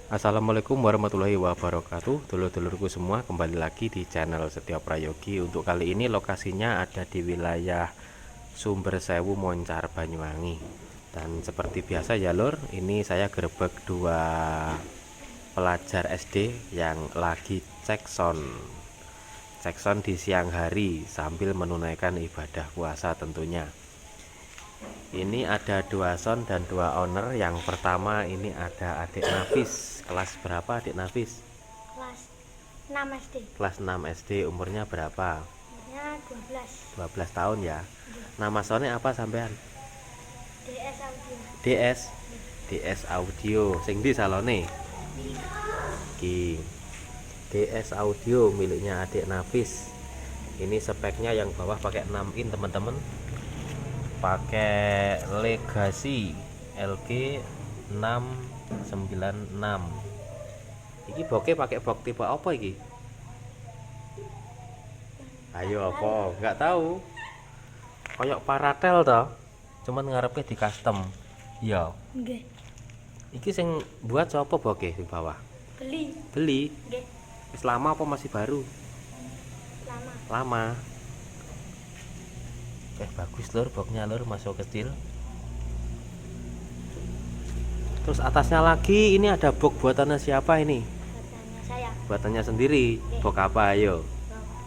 Assalamualaikum warahmatullahi wabarakatuh. Dulur-dulurku semua, kembali lagi di channel Setia Prayogi. Untuk kali ini lokasinya ada di wilayah Sumber Sewu, Moncar, Banyuwangi. Dan seperti biasa ya lur, ini saya gerebek dua pelajar SD yang lagi cek sound di siang hari sambil menunaikan ibadah puasa tentunya. Ini ada dua son dan dua owner. Yang pertama ini ada adik Nafis. Kelas berapa adik Nafis? Kelas 6 SD. Kelas 6 SD. Umurnya berapa? Umurnya 12 tahun ya. Nama sonnya apa sampean? DS Audio. DS. DS Audio. Sing di salone. Ki. DS Audio miliknya adik Nafis. Ini speknya yang bawah pakai 6 in teman-teman. Pakai Legacy LG 696. Iki boke pakai box tipe apa iki? Ayo apa? Enggak tahu. Kayak Paratel toh. Cuman ngarepe di custom. Iya. Nggih. Iki sing buat sapa boke sing bawah? Beli. Beli. Nggih. Wis lama apa masih baru? Lama. Lama. Bagus lur, boxnya lur, masuk kecil. Terus atasnya lagi ini ada box buatannya siapa ini? Katanya saya. Buatannya sendiri. Box apa ayo?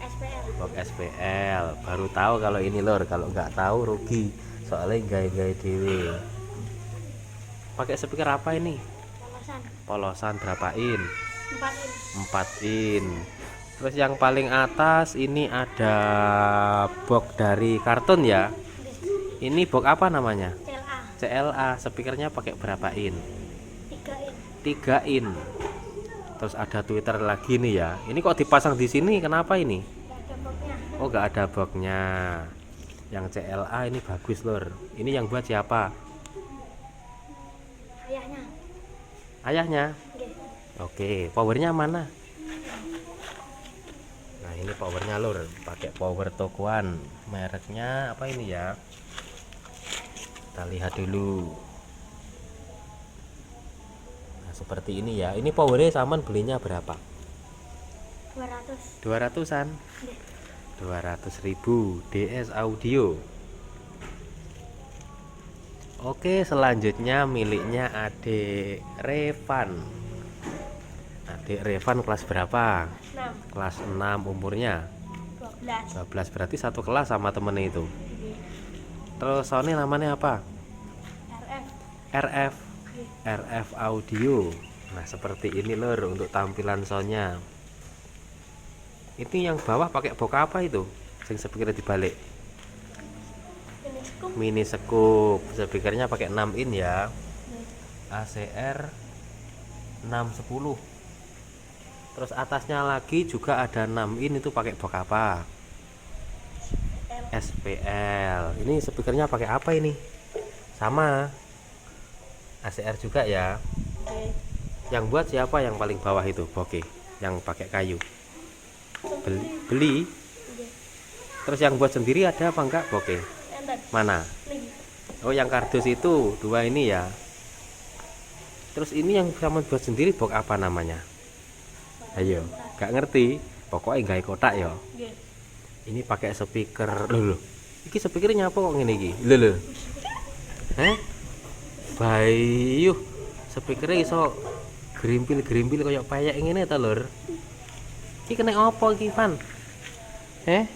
SPL. Box SPL. Baru tahu kalau ini lur, kalau nggak tahu rugi. Soalnya gaya-gaya dewe. Pakai speaker apa ini? Polosan. Polosan berapa in? 4 in. 4 in. Terus yang paling atas ini ada box dari kartun ya. Nggih. Ini box apa namanya? CLA. CLA. Speakernya pakai berapa in? 3 in. 3 in. Terus ada Twitter lagi nih ya. Ini kok dipasang di sini? Kenapa ini? Nggak ada boxnya. Oh, nggak ada boxnya. Yang CLA ini bagus lur. Ini yang buat siapa? Ayahnya. Ayahnya. Nggih. Oke, powernya mana? Nah, ini powernya lur. Pakai power tokoan. Mereknya apa ini ya? Kita lihat dulu. Nah, seperti ini ya. Ini powernya saman belinya berapa? 200. 200-an. Nggih. 200.000 DS Audio. Oke, selanjutnya miliknya adik Revan. Adik Revan kelas berapa? 6. Kelas 6, umurnya 12. 12, berarti satu kelas sama temennya itu. Nggih. Terus soalnya namanya apa? RF. RF. Nggih. RF Audio. Nah, seperti ini lur untuk tampilan soundnya. Ini yang bawah pakai box apa itu? Sing speaker dibalik. Ini cukup. Mini scoop. Speakernya pakai 6 in ya. Nggih. ACR 610. Terus atasnya lagi juga ada 6 in, itu pakai box apa? SPL. Ini speakernya pakai apa ini? Sama. ACR juga ya. Nggih. Yang buat siapa yang paling bawah itu? Boke. Yang pakai kayu. Beli. Nggih. Terus yang buat sendiri ada apa enggak Boke? Enten. Mana? Nggih. Oh, yang kardus itu, dua ini ya. Terus ini yang sama buat sendiri box apa namanya? Ayo, gak ngerti. Pokoknya gawe kotak ya. Nggih. Ini pakai speaker. Loh. Iki speakernya apa kok ngene iki? Lho. Heh? Bayu. Speakernya iso gerimpil-gerimpil kayak payek ngene ta, Lur. Iki kena apa iki, Van? Hah?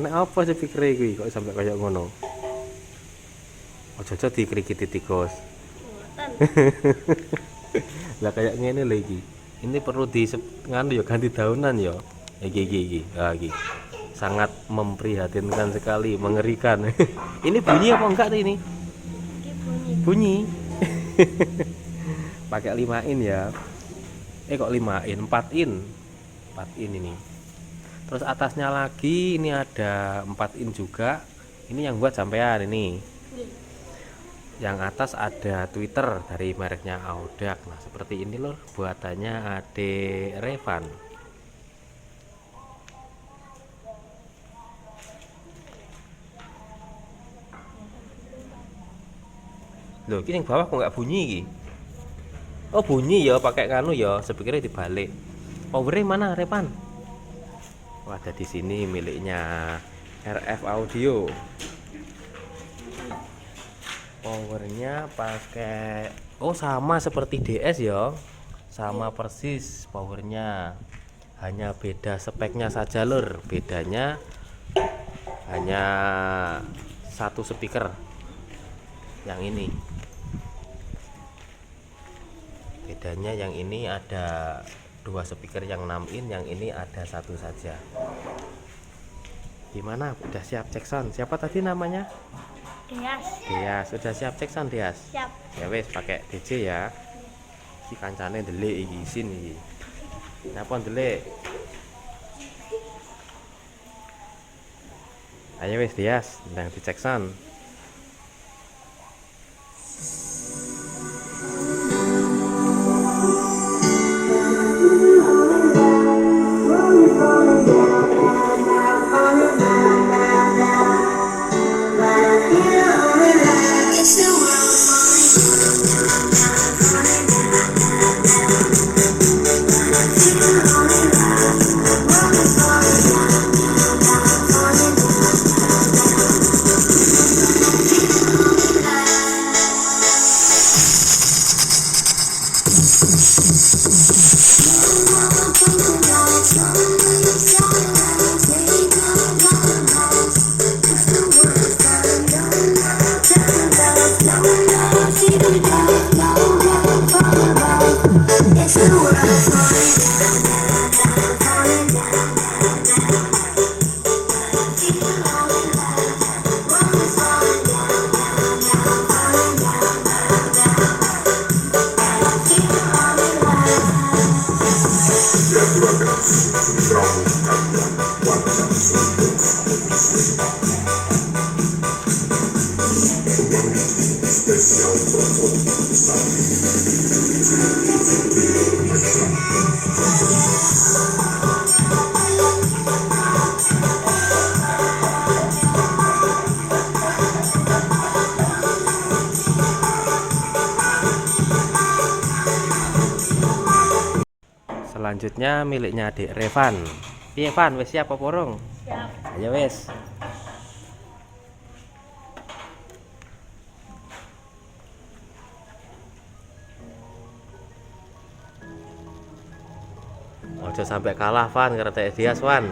Kena apa speakernya iki kok sampai kayak ngono? Ojo-ojo dikrikiti tikus. Mboten. Lah kayak ngene lho iki. Ini perlu di nganu ya, ganti daunan ya. Iki. Ah, iki. Sangat memprihatinkan sekali, mengerikan. Ini bunyi apa enggak tuh ini? Iki bunyi. Bunyi. Pakai 5 in ya. Kok 5 in, 4 in. 4 in ini. Terus atasnya lagi ini ada 4 in juga. Ini yang buat sampean ini. Nggih. Yang atas ada Twitter dari mereknya Audak. Nah, seperti ini loh buatannya adik Revan. Loh, ini yang bawah kok nggak bunyi iki? Oh bunyi ya, pakai kanu ya, speakernya dibalik. Powernya mana Repan? Oh, ada di sini miliknya RF Audio. Powernya pakai, oh sama seperti DS ya, sama persis powernya, hanya beda speknya saja lur. Bedanya hanya satu speaker yang ini. Bedanya yang ini ada dua speaker yang 6 in, yang ini ada satu saja. Gimana? Udah siap cek sound? Siapa tadi namanya? Deas. Deas. Sudah siap cek sound Deas? Siap. Ya wes, pakai DJ ya. Si kancane ndelik iki isin iki. Napa ndelik? Ayo wes Deas, ndang dicek sound. Selanjutnya miliknya Adik Revan. Piye Van, wis siap apa porong? Siap. Ayo wis. Ojo sampai kalah Van, karo Tek Dias Van.